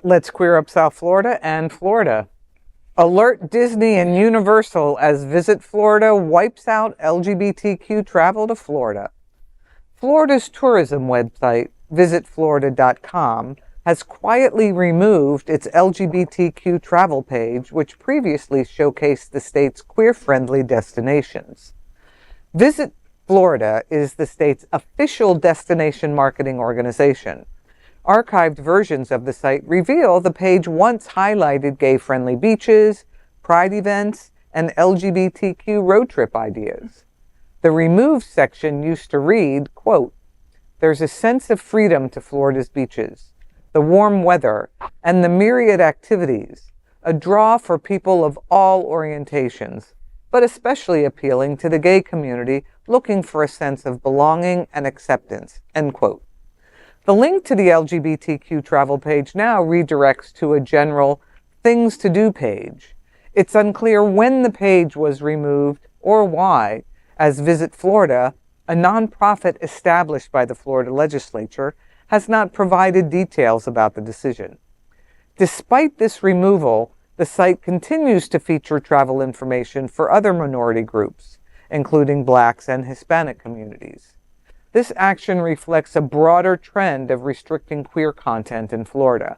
Let's queer up South Florida and Florida. Alert Disney and Universal as Visit Florida wipes out LGBTQ travel to Florida. Florida's tourism website, visitflorida.com, has quietly removed its LGBTQ travel page, which previously showcased the state's queer-friendly destinations. Visit Florida is the state's official destination marketing organization. Archived versions of the site reveal the page once highlighted gay-friendly beaches, pride events, and LGBTQ road trip ideas. The removed section used to read, quote, "There's a sense of freedom to Florida's beaches, the warm weather, and the myriad activities, a draw for people of all orientations, but especially appealing to the gay community looking for a sense of belonging and acceptance," end quote. The link to the LGBTQ travel page now redirects to a general things to do page. It's unclear when the page was removed or why, as Visit Florida, a nonprofit established by the Florida legislature, has not provided details about the decision. Despite this removal, the site continues to feature travel information for other minority groups, including Blacks and Hispanic communities. This action reflects a broader trend of restricting queer content in Florida.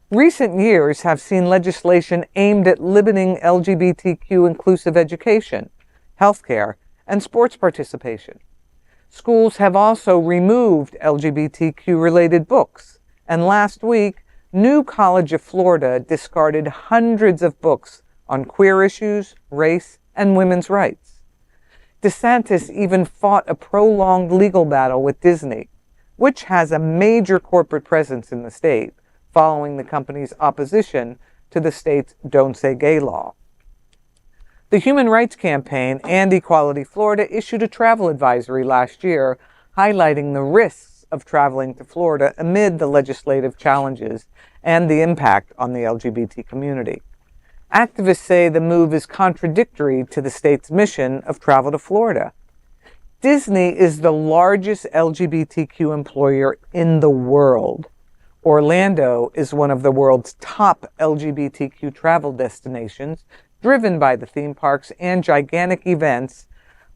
Recent years have seen legislation aimed at limiting LGBTQ inclusive education, healthcare, and sports participation. Schools have also removed LGBTQ-related books, and last week, New College of Florida discarded hundreds of books on queer issues, race, and women's rights. DeSantis even fought a prolonged legal battle with Disney, which has a major corporate presence in the state, following the company's opposition to the state's Don't Say Gay law. The Human Rights Campaign and Equality Florida issued a travel advisory last year, highlighting the risks of traveling to Florida amid the legislative challenges and the impact on the LGBT community. Activists say the move is contradictory to the state's mission of travel to Florida. Disney is the largest LGBTQ employer in the world. Orlando is one of the world's top LGBTQ travel destinations, driven by the theme parks and gigantic events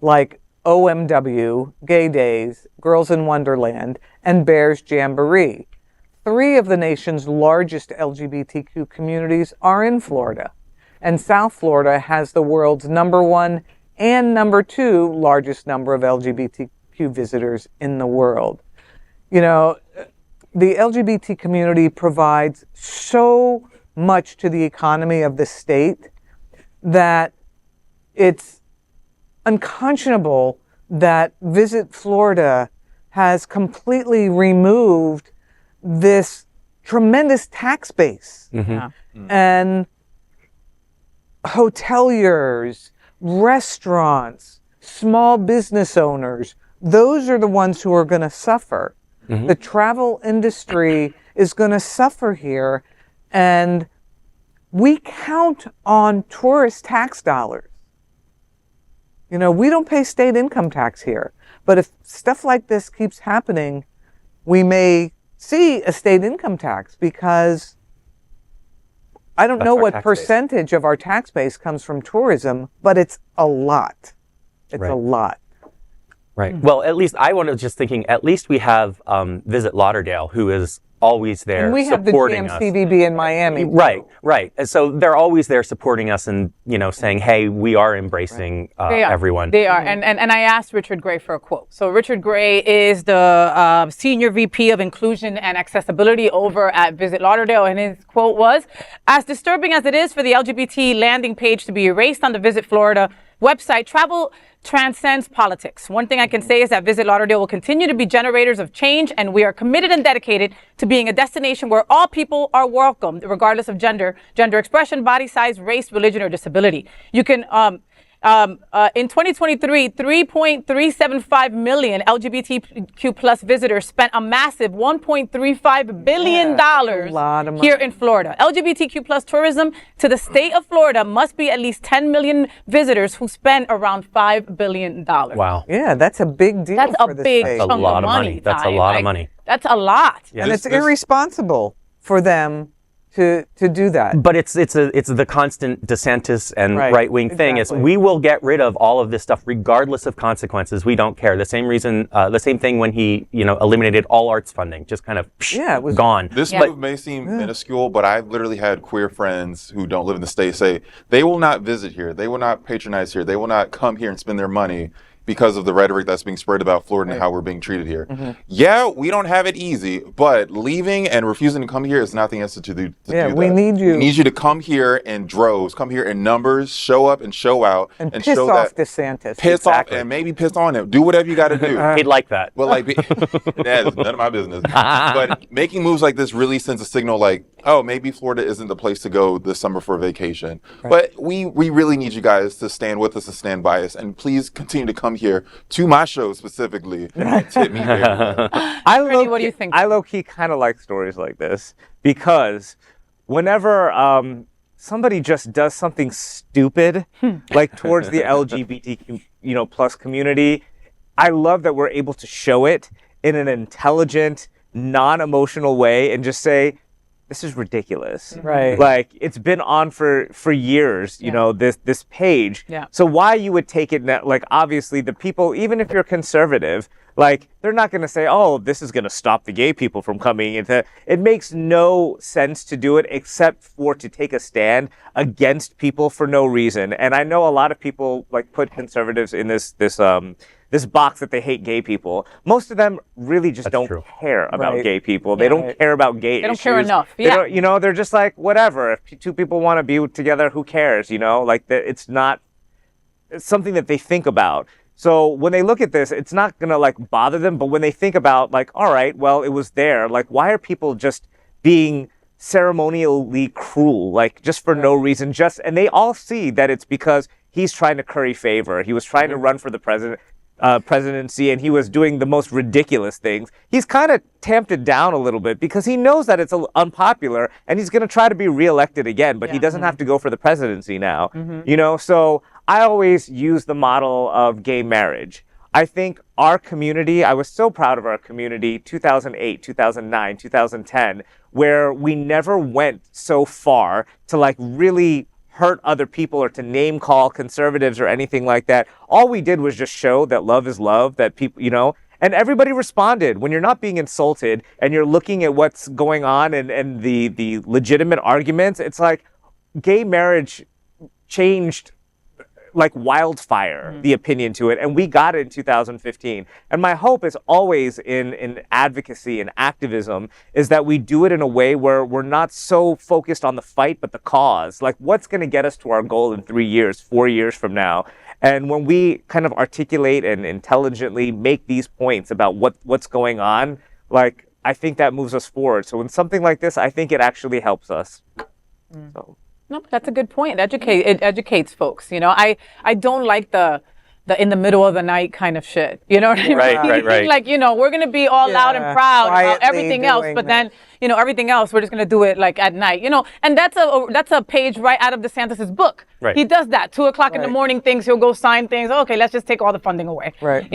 like OMW, Gay Days, Girls in Wonderland, and Bears Jamboree. 3 of the nation's largest LGBTQ communities are in Florida, and South Florida has the world's #1 and #2 largest number of LGBTQ visitors in the world. You know, the LGBT community provides so much to the economy of the state that it's unconscionable that Visit Florida has completely removed this tremendous tax base. Mm-hmm. And hoteliers, restaurants, small business owners, those are the ones who are going to suffer. Mm-hmm. The travel industry is going to suffer here, and we count on tourist tax dollars. You know, we don't pay state income tax here, but if stuff like this keeps happening, we may see a state income tax, because I don't know what percentage of our tax base comes from tourism, but it's a lot. It's a lot. Right. Well, at least I was just thinking, at least we have Visit Lauderdale, who is always there and we have supporting the GMCVB in Miami. Right. And so they're always there supporting us and, you know, saying, hey, we are embracing everyone. They are. And I asked Richard Gray for a quote. So Richard Gray is the Senior VP of Inclusion and Accessibility over at Visit Lauderdale. And his quote was, "As disturbing as it is for the LGBT landing page to be erased on the Visit Florida website, travel transcends politics. One thing I can say is that Visit Lauderdale will continue to be generators of change, and we are committed and dedicated to being a destination where all people are welcomed, regardless of gender expression, body size, race, religion, or disability." You can in 2023, 3.375 million LGBTQ plus visitors spent a massive $1.35 billion here in Florida. LGBTQ plus tourism to the state of Florida must be at least 10 million visitors who spend around $5 billion. Wow. Yeah, that's a big deal. That's for a big state. chunk of money. That's a lot of money. That's a lot. Yeah, and it's irresponsible for them to do that. But it's the constant DeSantis and Right, right-wing thing. Is exactly. we will get rid of all of this stuff regardless of consequences. We don't care. The same reason, the same thing when he eliminated all arts funding, just kind of It was gone. This move may seem minuscule, but I've literally had queer friends who don't live in the state say they will not visit here, they will not patronize here, they will not come here and spend their money because of the rhetoric that's being spread about Florida and how we're being treated here. Yeah, we don't have it easy, but leaving and refusing to come here is not the answer to do we that. need you. We need you to come here in droves, come here in numbers, show up and show out. and piss show off that, DeSantis. piss off and maybe piss on him. Do whatever you got to do. He'd like that. But like, that is none of my business. But making moves like this really sends a signal like, oh, maybe Florida isn't the place to go this summer for a vacation. But we really need you guys to stand with us and stand by us. And please continue to come here to my show specifically. And tip me very well. Brittany, what do you think? I low-key kind of like stories like this because whenever somebody just does something stupid, like towards the LGBTQ plus community, I love that we're able to show it in an intelligent, non-emotional way and just say, this is ridiculous. Right. Like it's been on for years, this page. Yeah. So why you would take it like obviously the people, even if you're conservative, like they're not going to say, oh, this is going to stop the gay people from coming into. It makes no sense to do it except for to take a stand against people for no reason. And I know a lot of people like put conservatives in this box that they hate gay people. Most of them really just don't care about gay people. They don't care about gay issues. They don't care enough. They Yeah. don't, they're just like, whatever. If two people want to be together, who cares? Like it's not it's something that they think about. So when they look at this, it's not going to like bother them. But when they think about like, all right, well, it was there. Like, why are people just being ceremonially cruel, like just for no reason? And they all see that it's because he's trying to curry favor. He was trying to run for the presidency, and he was doing the most ridiculous things. He's kind of tamped it down a little bit because he knows that it's unpopular, and he's going to try to be reelected again, but he doesn't have to go for the presidency now. So I always use the model of gay marriage. I think our community, I was so proud of our community, 2008, 2009, 2010, where we never went so far to like really hurt other people or to name call conservatives or anything like that. All we did was just show that love is love, that people, and everybody responded. When you're not being insulted and you're looking at what's going on and the legitimate arguments, it's like gay marriage changed like wildfire, the opinion to it. And we got it in 2015. And my hope is always in advocacy and activism is that we do it in a way where we're not so focused on the fight, but the cause. Like what's going to get us to our goal in 3 years, 4 years from now? And when we kind of articulate and intelligently make these points about what's going on, like I think that moves us forward. So when something like this, I think it actually helps us. So. No, that's a good point. It educates folks. I don't like the in the middle of the night kind of shit. You know what I mean? Right. Like, we're going to be all loud and proud about quietly everything else, doing but that. then, everything else, we're just going to do it like at night, and that's a page right out of DeSantis's book. Right. He does that 2:00 in the Right. morning things. He'll go sign things. Okay, let's just take all the funding away. Right.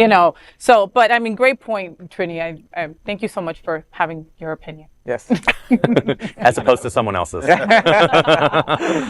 So, but I mean, great point, Trini. I thank you so much for having your opinion. Yes. As opposed to someone else's.